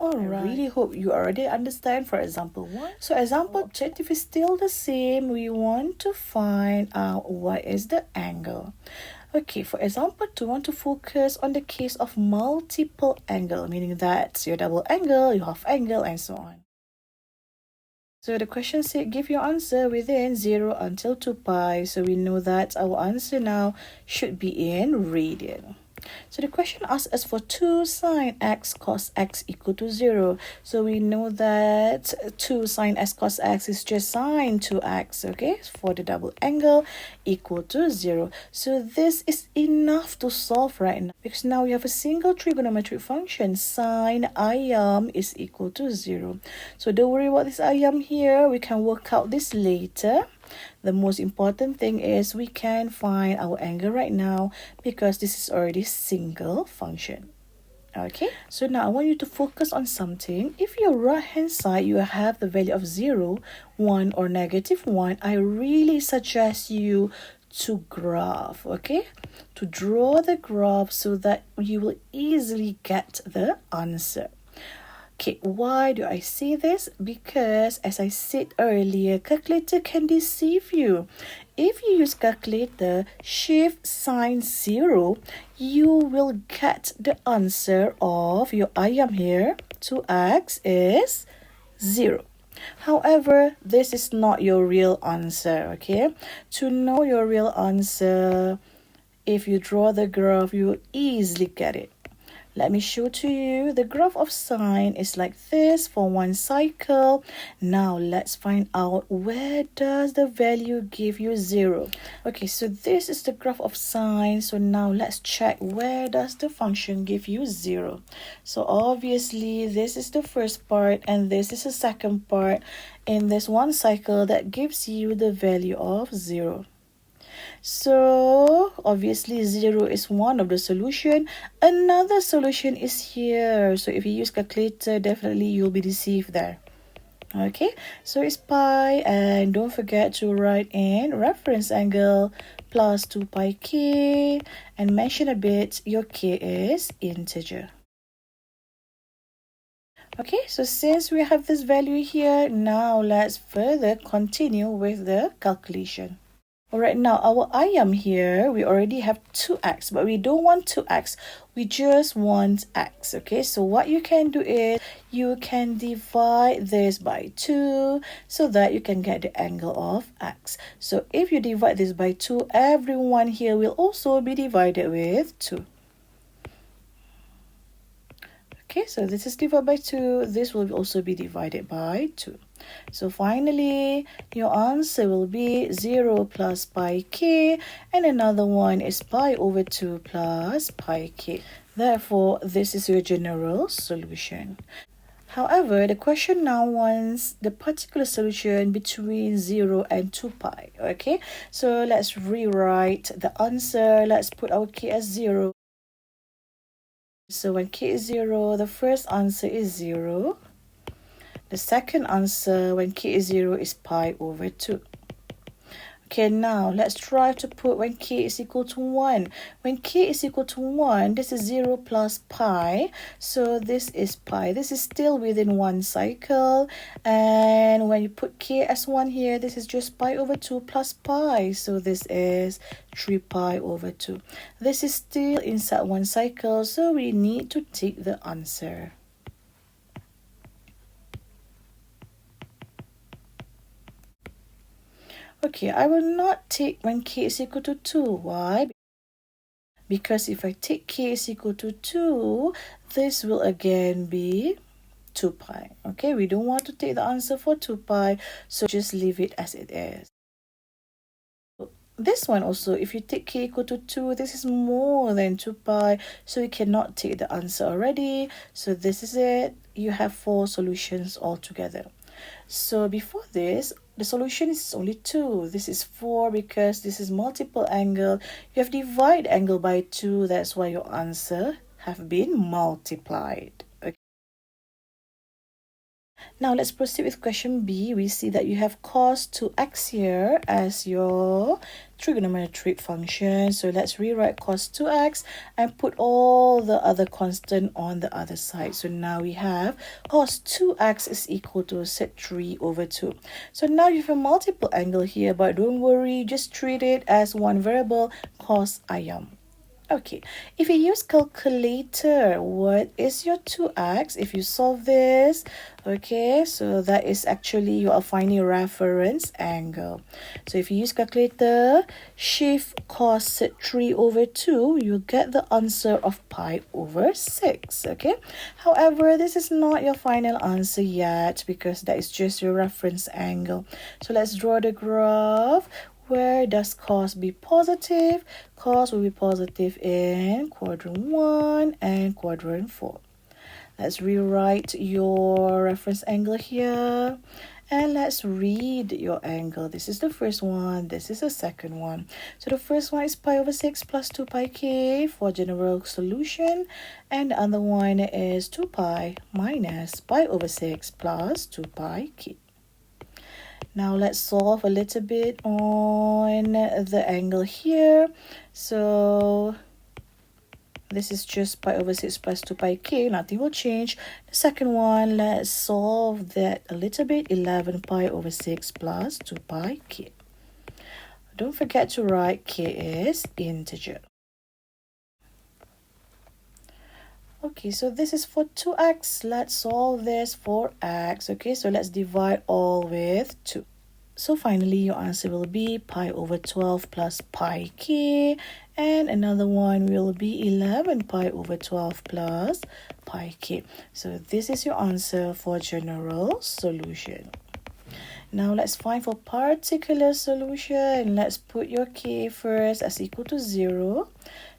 Alright. I really hope you already understand for example 1. So example objective is still the same. We want to find out what is the angle. Okay, for example 2, want to focus on the case of multiple angle, meaning that your double angle, your half angle, and so on. So the question said give your answer within 0 until 2 pi. So we know that our answer now should be in radian. So the question asks us for 2 sine x cos x equal to 0. So we know that 2 sine x cos x is just sine 2x, okay, for the double angle equal to 0. So this is enough to solve right now, because now we have a single trigonometric function, sine ayam is equal to 0. So don't worry about this ayam here, we can work out this later. The most important thing is we can find our angle right now because this is already single function. Okay, so now I want you to focus on something. If your right hand side you have the value of 0, 1 or -1, I really suggest you to graph, okay, to draw the graph so that you will easily get the answer. Okay, why do I say this? Because as I said earlier, calculator can deceive you. If you use calculator, shift sign 0, you will get the answer of your ayam here. 2x is 0. However, this is not your real answer, okay? To know your real answer, if you draw the graph, you will easily get it. Let me show to you. The graph of sine is like this for one cycle. Now let's find out where does the value give you 0. Okay, so this is the graph of sine. So now let's check where does the function give you 0. So obviously this is the first part and this is the second part in this one cycle that gives you the value of 0. So obviously 0 is one of the solution. Another solution is here. So if you use calculator, definitely you'll be deceived there. Okay, so it's pi, and don't forget to write in reference angle plus 2 pi k, and mention a bit your k is integer. Okay, so since we have this value here, now let's further continue with the calculation. Alright, now our ayam here, we already have 2x, but we don't want 2x. We just want x, okay? So what you can do is you can divide this by 2 so that you can get the angle of x. So if you divide this by 2, everyone here will also be divided with 2. Okay, so this is divided by 2. This will also be divided by 2. So finally, your answer will be 0 plus pi k, and another one is pi over 2 plus pi k. Therefore, this is your general solution. However, the question now wants the particular solution between 0 and 2 pi. Okay, so let's rewrite the answer. Let's put our k as 0. So when k is 0, the first answer is 0. The second answer when k is 0 is pi over 2. Okay, now let's try to put when k is equal to 1. When k is equal to 1, this is 0 plus pi. So this is pi. This is still within one cycle. And when you put k as 1 here, this is just pi over 2 plus pi. So this is 3 pi over 2. This is still inside one cycle, so we need to take the answer. Okay, I will not take when k is equal to 2. Why? Because if I take k is equal to 2, this will again be 2 pi. Okay, we don't want to take the answer for 2 pi, so just leave it as it is. This one also, if you take k equal to 2, this is more than 2 pi, so you cannot take the answer already. So this is it. You have 4 solutions altogether. So before this, the solution is only 2. This is 4 because this is multiple angle. You have divided angle by 2. That's why your answer have been multiplied. Okay. Now let's proceed with question B. We see that you have cos 2x here as your trigonometric function. So let's rewrite cos 2x and put all the other constant on the other side. So now we have cos 2x is equal to set 3 over 2. So now you have a multiple angle here, but don't worry, just treat it as one variable, cos ayam. Okay, if you use calculator, what is your 2x? If you solve this, okay, so that is actually you are finding reference angle. So if you use calculator, shift cos 3 over 2, you get the answer of pi over 6, okay? However, this is not your final answer yet because that is just your reference angle. So let's draw the graph. Where does cos be positive? Cos will be positive in quadrant 1 and quadrant 4. Let's rewrite your reference angle here. And let's read your angle. This is the first one. This is the second one. So the first one is pi over 6 plus 2 pi k for general solution. And the other one is 2 pi minus pi over 6 plus 2 pi k. Now let's solve a little bit on the angle here. So this is just pi over 6 plus 2 pi k. Nothing will change. The second one, let's solve that a little bit. 11 pi over 6 plus 2 pi k. Don't forget to write k is integer. Okay, so this is for 2x. Let's solve this for x. Okay, so let's divide all with 2. So finally, your answer will be pi over 12 plus pi k. And another one will be 11 pi over 12 plus pi k. So this is your answer for general solution. Now let's find for particular solution. Let's put your k first as equal to 0.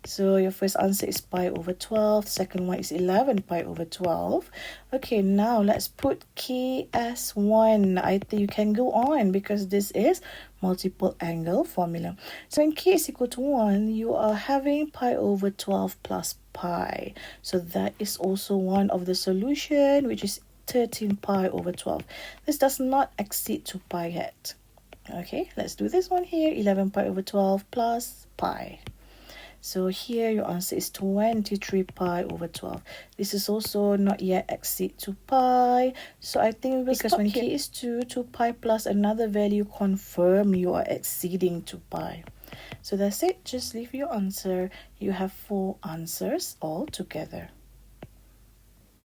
So your first answer is pi over 12. Second one is 11 pi over 12. Okay, now let's put k as 1. I think you can go on because this is multiple angle formula. So when k is equal to 1, you are having pi over 12 plus pi. So that is also one of the solution, which is 13 pi over 12. This does not exceed 2 pi yet. Okay, let's do this one here. 11 pi over 12 plus pi. So here your answer is 23 pi over 12. This is also not yet exceed 2 pi. So I think because when k is 2, 2 pi plus another value confirm you are exceeding 2 pi. So that's it. Just leave your answer. You have 4 answers all together.